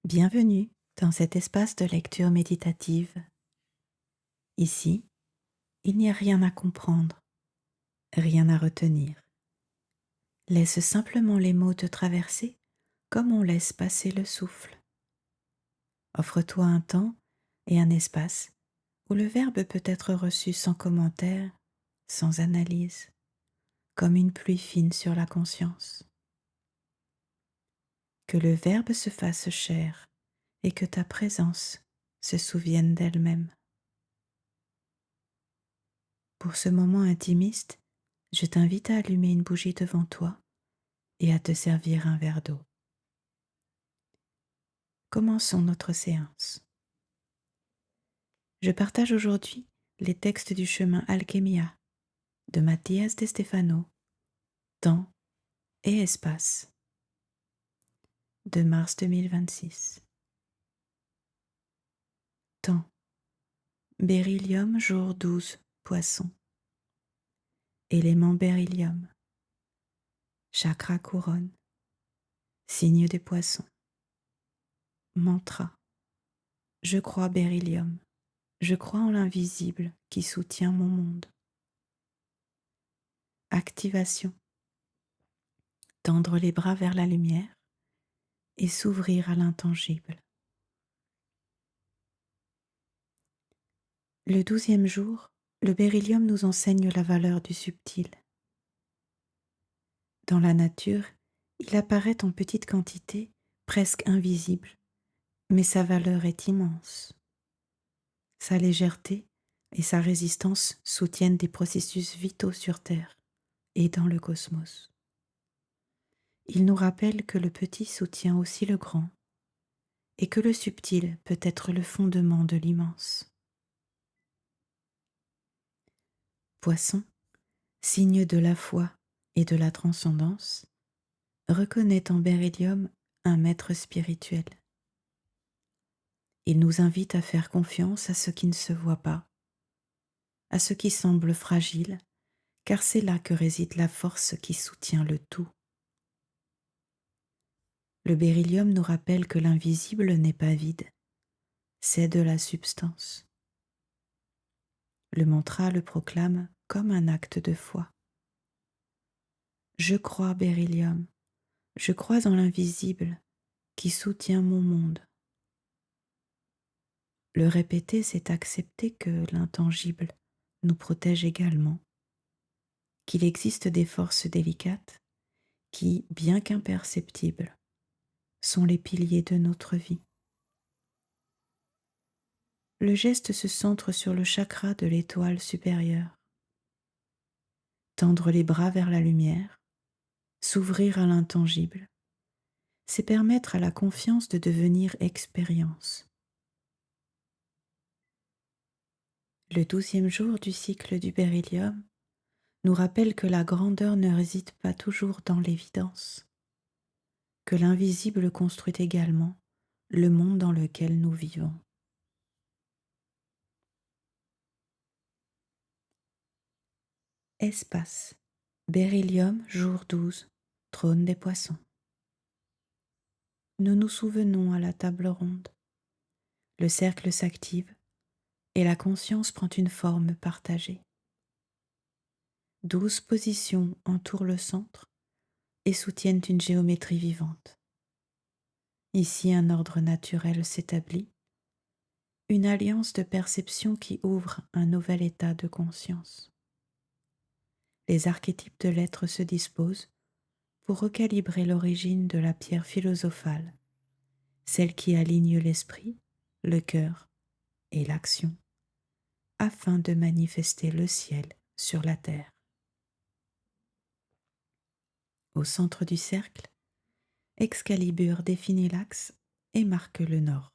Bienvenue dans cet espace de lecture méditative. Ici, il n'y a rien à comprendre, rien à retenir. Laisse simplement les mots te traverser comme on laisse passer le souffle. Offre-toi un temps et un espace où le verbe peut être reçu sans commentaire, sans analyse, comme une pluie fine sur la conscience. Que le verbe se fasse chair et que ta présence se souvienne d'elle-même. Pour ce moment intimiste, je t'invite à allumer une bougie devant toi et à te servir un verre d'eau. Commençons notre séance. Je partage aujourd'hui les textes du chemin Alchemia de Mathias de Stefano, Temps et Espace, de mars 2026. Temps, Beryllium, jour 12, Poisson. Élément Beryllium, chakra couronne, signe des poissons. Mantra, je crois Beryllium. Je crois en l'invisible qui soutient mon monde. Activation. Tendre les bras vers la lumière et s'ouvrir à l'intangible. Le 12e jour, le beryllium nous enseigne la valeur du subtil. Dans la nature, il apparaît en petite quantité, presque invisible, mais sa valeur est immense. Sa légèreté et sa résistance soutiennent des processus vitaux sur Terre et dans le cosmos. Il nous rappelle que le petit soutient aussi le grand et que le subtil peut être le fondement de l'immense. Poisson, signe de la foi et de la transcendance, reconnaît en beryllium un maître spirituel. Il nous invite à faire confiance à ce qui ne se voit pas, à ce qui semble fragile, car c'est là que réside la force qui soutient le tout. Le beryllium nous rappelle que l'invisible n'est pas vide, c'est de la substance. Le mantra le proclame comme un acte de foi. Je crois beryllium, je crois en l'invisible qui soutient mon monde. Le répéter, c'est accepter que l'intangible nous protège également, qu'il existe des forces délicates qui, bien qu'imperceptibles, sont les piliers de notre vie. Le geste se centre sur le chakra de l'étoile supérieure. Tendre les bras vers la lumière, s'ouvrir à l'intangible, c'est permettre à la confiance de devenir expérience. Le 12e jour du cycle du beryllium nous rappelle que la grandeur ne réside pas toujours dans l'évidence, que l'invisible construit également le monde dans lequel nous vivons. Espace, beryllium, jour 12, trône des poissons. Nous nous souvenons à la table ronde. Le cercle s'active et la conscience prend une forme partagée. 12 positions entourent le centre et soutiennent une géométrie vivante. Ici, un ordre naturel s'établit, une alliance de perception qui ouvre un nouvel état de conscience. Les archétypes de l'être se disposent pour recalibrer l'origine de la pierre philosophale, celle qui aligne l'esprit, le cœur et l'action, afin de manifester le ciel sur la terre. Au centre du cercle, Excalibur définit l'axe et marque le nord.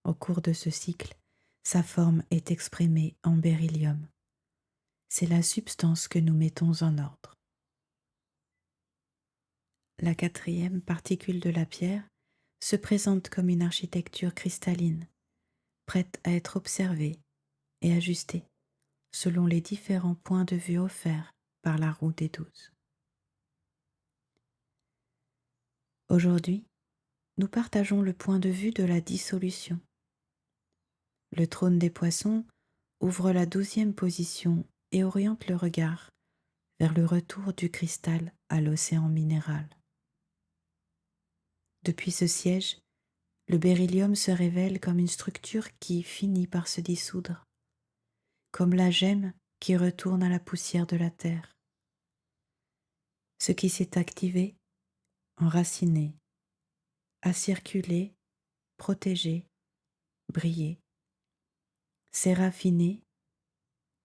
Au cours de ce cycle, sa forme est exprimée en beryllium. C'est la substance que nous mettons en ordre. La 4e particule de la pierre se présente comme une architecture cristalline, prête à être observée et ajustée selon les différents points de vue offerts par la roue des 12. Aujourd'hui, nous partageons le point de vue de la dissolution. Le trône des poissons ouvre la 12e position et oriente le regard vers le retour du cristal à l'océan minéral. Depuis ce siège, le beryllium se révèle comme une structure qui finit par se dissoudre, comme la gemme qui retourne à la poussière de la terre. Ce qui s'est activé, enraciné, a circulé, protégé, brillé, s'est raffiné,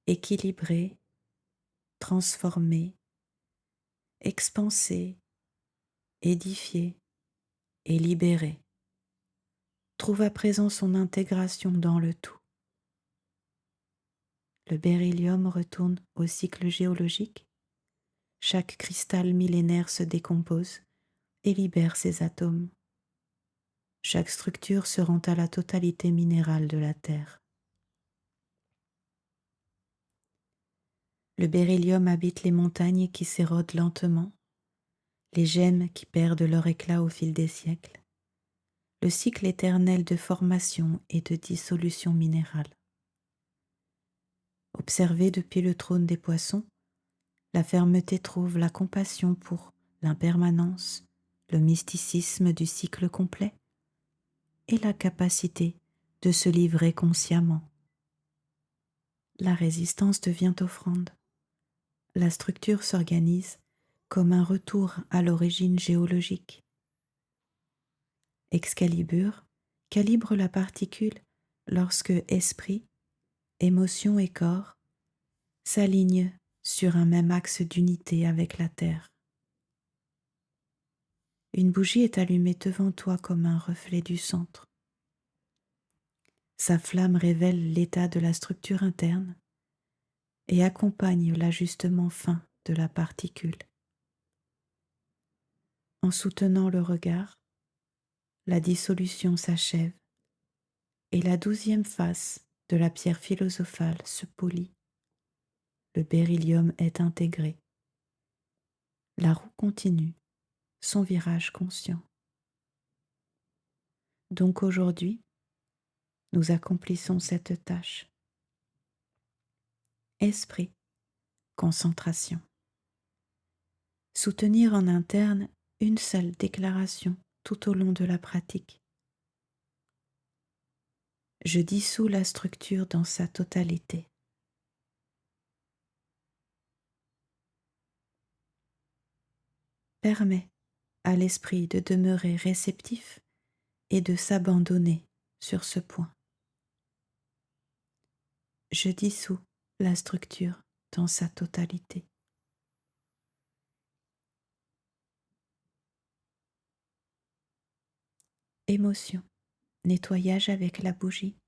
équilibré, transformé, expansé, édifié et libéré, trouve à présent son intégration dans le tout. Le beryllium retourne au cycle géologique. Chaque cristal millénaire se décompose et libère ses atomes. Chaque structure se rend à la totalité minérale de la Terre. Le beryllium habite les montagnes qui s'érodent lentement, les gemmes qui perdent leur éclat au fil des siècles, le cycle éternel de formation et de dissolution minérale. Observé depuis le trône des poissons, la fermeté trouve la compassion pour l'impermanence, le mysticisme du cycle complet et la capacité de se livrer consciemment. La résistance devient offrande. La structure s'organise comme un retour à l'origine géologique. Excalibur calibre la particule lorsque esprit, émotion et corps s'alignent sur un même axe d'unité avec la Terre. Une bougie est allumée devant toi comme un reflet du centre. Sa flamme révèle l'état de la structure interne et accompagne l'ajustement fin de la particule. En soutenant le regard, la dissolution s'achève et la 12e face de la pierre philosophale se polit. Le beryllium est intégré. La roue continue son virage conscient. Donc aujourd'hui, nous accomplissons cette tâche. Esprit, concentration. Soutenir en interne une seule déclaration tout au long de la pratique. Je dissous la structure dans sa totalité. Permets à l'esprit de demeurer réceptif et de s'abandonner sur ce point. Je dissous la structure dans sa totalité. Émotion, nettoyage avec la bougie.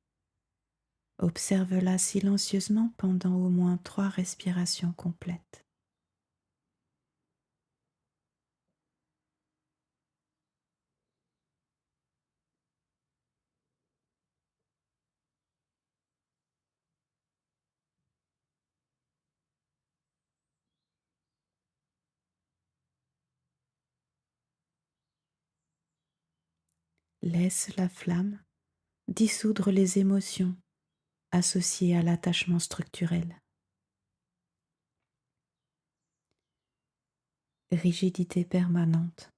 Observe-la silencieusement pendant au moins 3 respirations complètes. Laisse la flamme dissoudre les émotions associées à l'attachement structurel. Rigidité permanente.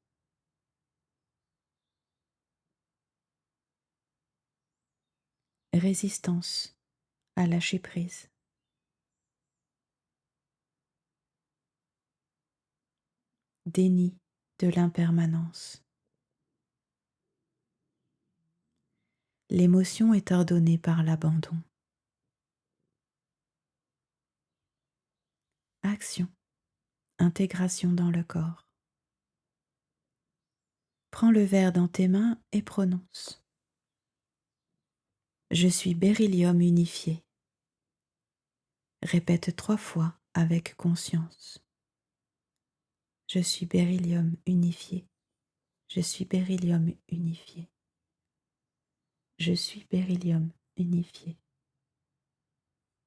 Résistance à lâcher prise. Déni de l'impermanence. L'émotion est ordonnée par l'abandon. Action, intégration dans le corps. Prends le verre dans tes mains et prononce. Je suis beryllium unifié. Répète 3 fois avec conscience. Je suis beryllium unifié. Je suis beryllium unifié. Je suis beryllium unifié.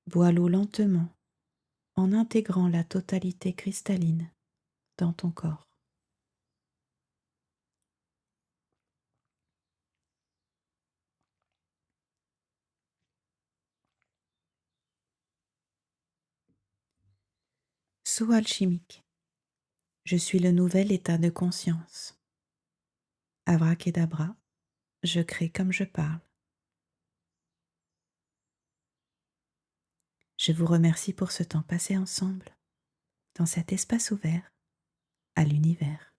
Bois l'eau lentement en intégrant la totalité cristalline dans ton corps. saut alchimique. Je suis le nouvel état de conscience. Abracadabra, je crée comme je parle. Je vous remercie pour ce temps passé ensemble, dans cet espace ouvert à l'univers.